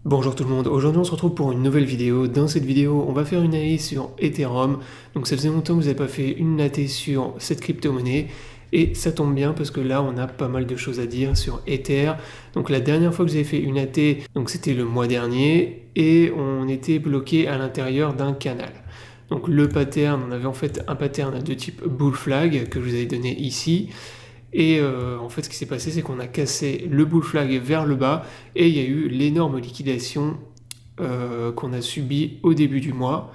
Bonjour tout le monde, aujourd'hui on se retrouve pour une nouvelle vidéo. Dans cette vidéo, on va faire une analyse sur Ethereum. Donc ça faisait longtemps que vous n'avez pas fait une AT sur cette crypto-monnaie. Et ça tombe bien parce que là, on a pas mal de choses à dire sur Ether. Donc la dernière fois que j'avais fait une AT, donc c'était le mois dernier, et on était bloqué à l'intérieur d'un canal. Donc le pattern, on avait en fait un pattern de type bull flag que je vous avais donné ici. Et en fait, ce qui s'est passé, c'est qu'on a cassé le bull flag vers le bas et il y a eu l'énorme liquidation qu'on a subie au début du mois.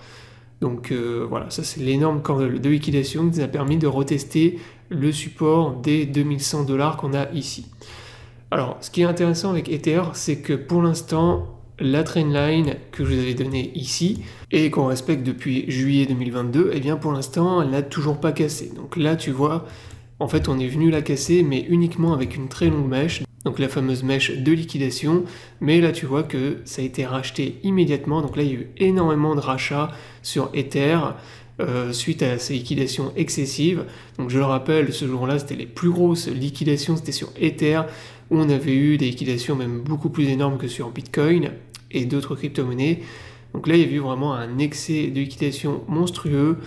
Donc voilà, ça c'est l'énorme candle de liquidation qui nous a permis de retester le support des 2100 $ qu'on a ici. Alors, ce qui est intéressant avec Ether, c'est que pour l'instant, la trendline que je vous avais donnée ici et qu'on respecte depuis juillet 2022, eh bien pour l'instant, elle n'a toujours pas cassé. Donc là, tu vois, en fait, on est venu la casser, mais uniquement avec une très longue mèche, donc la fameuse mèche de liquidation. Mais là, tu vois que ça a été racheté immédiatement. Donc là, il y a eu énormément de rachats sur Ether suite à ces liquidations excessives. Donc je le rappelle, ce jour-là, c'était les plus grosses liquidations, c'était sur Ether, où on avait eu des liquidations même beaucoup plus énormes que sur Bitcoin et d'autres crypto-monnaies. Donc là, il y a eu vraiment un excès de liquidation monstrueux.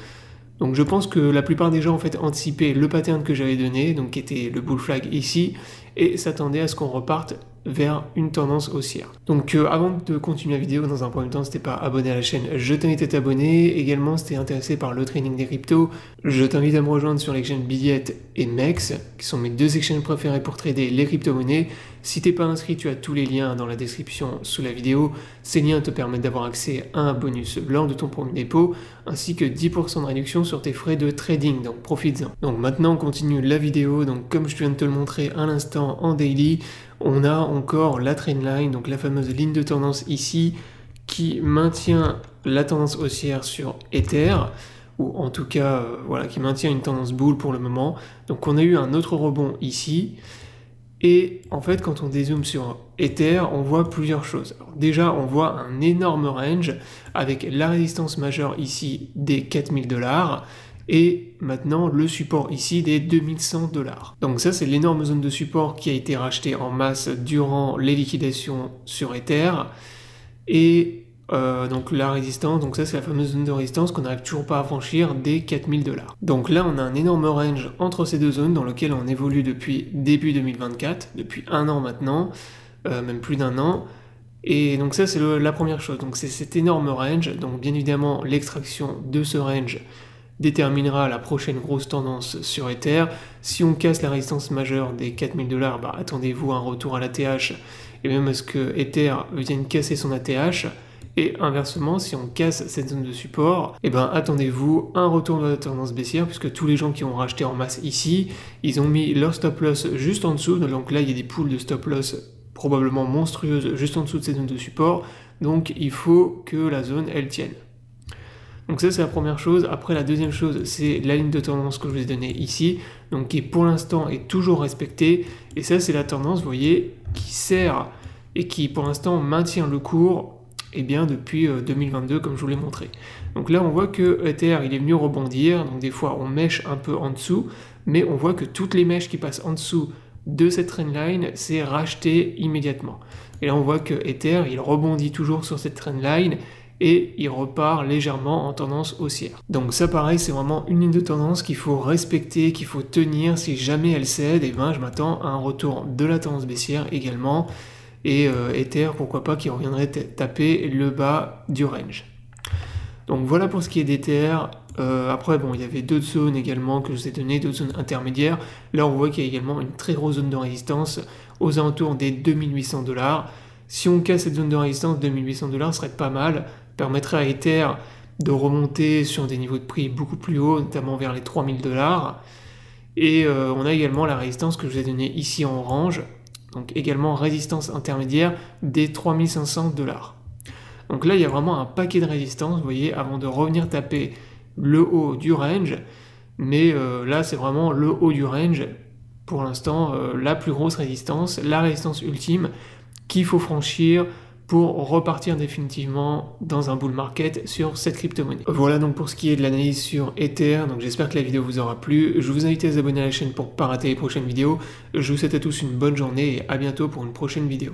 Donc je pense que la plupart des gens en fait anticipaient le pattern que j'avais donné, donc qui était le bull flag ici, et s'attendaient à ce qu'on reparte vers une tendance haussière. Donc avant de continuer la vidéo, dans un premier temps, si t'es pas abonné à la chaîne, je t'invite à t'abonner. Également, si t'es intéressé par le trading des cryptos, je t'invite à me rejoindre sur l'exchange Billiet et MEX, qui sont mes deux exchanges préférés pour trader les crypto-monnaies. Si t'es pas inscrit, tu as tous les liens dans la description sous la vidéo. Ces liens te permettent d'avoir accès à un bonus lors de ton premier dépôt, ainsi que 10% de réduction sur tes frais de trading, donc profites-en. Donc maintenant, on continue la vidéo. Donc comme je viens de te le montrer à l'instant en daily, on a encore la trendline, donc la fameuse ligne de tendance ici, qui maintient la tendance haussière sur Ether, ou en tout cas, voilà, qui maintient une tendance bull pour le moment. Donc on a eu un autre rebond ici, et en fait, quand on dézoome sur Ether, on voit plusieurs choses. Alors, déjà, on voit un énorme range, avec la résistance majeure ici des 4000 $, et maintenant le support ici des 2100 $. Donc ça, c'est l'énorme zone de support qui a été rachetée en masse durant les liquidations sur Ether. Et donc la résistance, donc ça c'est la fameuse zone de résistance qu'on n'arrive toujours pas à franchir des 4000 $. Donc là, on a un énorme range entre ces deux zones dans lequel on évolue depuis début 2024, depuis un an maintenant, même plus d'un an. Et donc ça, c'est la première chose. Donc c'est cet énorme range. Donc bien évidemment, l'extraction de ce range déterminera la prochaine grosse tendance sur Ether. Si on casse la résistance majeure des 4000 $, bah, attendez-vous à un retour à l'ATH, et même à ce que Ether vienne casser son ATH. Et inversement, si on casse cette zone de support, et ben attendez-vous un retour de la tendance baissière, puisque tous les gens qui ont racheté en masse ici, ils ont mis leur stop loss juste en dessous. Donc là, il y a des pools de stop loss probablement monstrueuses juste en dessous de cette zone de support. Donc il faut que la zone, elle tienne. Donc ça, c'est la première chose. Après, la deuxième chose, c'est la ligne de tendance que je vous ai donnée ici, donc qui pour l'instant est toujours respectée. Et ça, c'est la tendance, vous voyez, qui sert et qui pour l'instant maintient le cours, eh bien, depuis 2022, comme je vous l'ai montré. Donc là, on voit que Ether, il est venu rebondir. Donc des fois, on mèche un peu en dessous, mais on voit que toutes les mèches qui passent en dessous de cette trendline, c'est racheté immédiatement. Et là, on voit que Ether, il rebondit toujours sur cette trendline, et il repart légèrement en tendance haussière. Donc ça pareil, c'est vraiment une ligne de tendance qu'il faut respecter, qu'il faut tenir. Si jamais elle cède, et ben je m'attends à un retour de la tendance baissière également, et Ether, pourquoi pas, qui reviendrait taper le bas du range. Donc voilà pour ce qui est d'Ether. Après, bon, il y avait d'autres zones également que je vous ai donné, d'autres zones intermédiaires. Là, on voit qu'il y a également une très grosse zone de résistance aux alentours des 2800 $. Si on casse cette zone de résistance, 2800 $, serait pas mal, permettrait à Ether de remonter sur des niveaux de prix beaucoup plus hauts, notamment vers les 3000 $. Et on a également la résistance que je vous ai donnée ici en orange, donc également résistance intermédiaire des 3500 $. Donc là, il y a vraiment un paquet de résistances, vous voyez, avant de revenir taper le haut du range. Mais là, c'est vraiment le haut du range, pour l'instant, la plus grosse résistance, la résistance ultime qu'il faut franchir pour repartir définitivement dans un bull market sur cette crypto-monnaie. Voilà donc pour ce qui est de l'analyse sur Ether. Donc j'espère que la vidéo vous aura plu. Je vous invite à vous abonner à la chaîne pour ne pas rater les prochaines vidéos. Je vous souhaite à tous une bonne journée et à bientôt pour une prochaine vidéo.